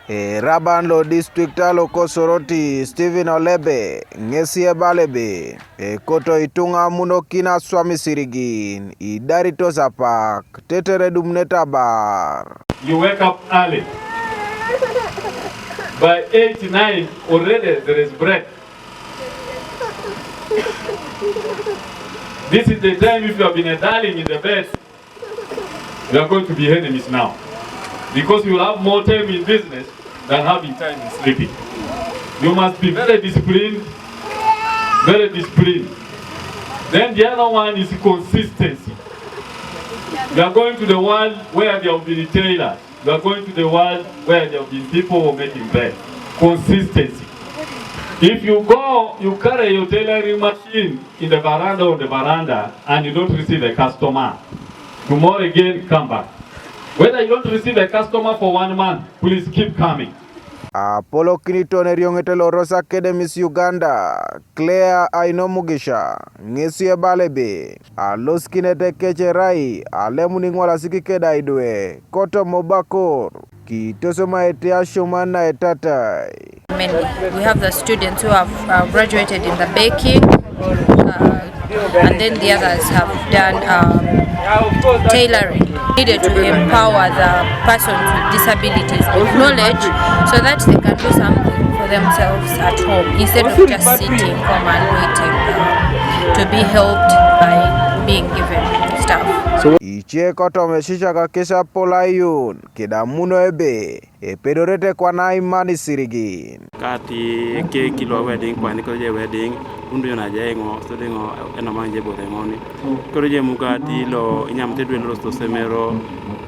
Rabanlo district loko soroti Stephen Olebe ngesi Abar-Olebe koto itunga muno kina swami sirigin idarito Apak tetere dumneta bar. You wake up early. By 8, 9 already there is bread. This is the time if you have been darling in the bed, you are going to be enemies now. Because you will have more time in business than having time in sleeping. You must be very disciplined, very disciplined. Then the other one is consistency. You are going to the world where there will be retailers. You are going to the world where there will be people who are making bread. Consistency. If you go, you carry your tailoring machine in the veranda and you don't receive a customer, tomorrow again come back. Whether you don't receive a customer for 1 month, please keep coming. Apollo Kiniton Eyaunete Rosa Academies Uganda, Claire Aino Mugisha, ngesi Abar-Olebe, alos kinete kecherai, alemuningwala sikikeda idwe, koto mobakor, kitosoma etea shumana etatai. We have the students who have graduated in the baking, and then the others have done tailoring. Needed to empower the persons with disabilities with knowledge so that they can do something for themselves at home instead of just sitting home and waiting to be helped by being given stuff. Iche koto meshisha kakesha polayun kidamuno ebe pedorete kwa na imani sirigin. Kati ke kilo wedding kwa niko je wedding undu na jengo so dengo ena manje boremoni koro je mukati lo inyamte dwe rosto semero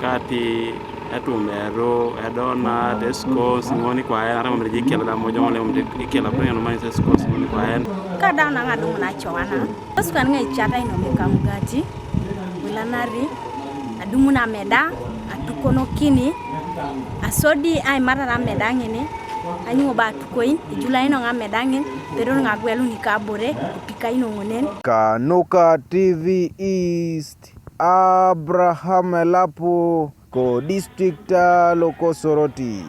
kati atumero adona desco simoni kwa ena ramre je kela mojo mole mde kela pre no manje desco simoni kwa ena kada na ngadu na chowana oskan ngai chata ino mekamugati wilanari adumuna meda atukono kini asodi ai mara meda ngene anyo ba tukoin ijula ino nga medangin pero nga gwelu ni kabore pika ino ngonen. Kanuka TV East Abraham Elapo ko district loko soroti.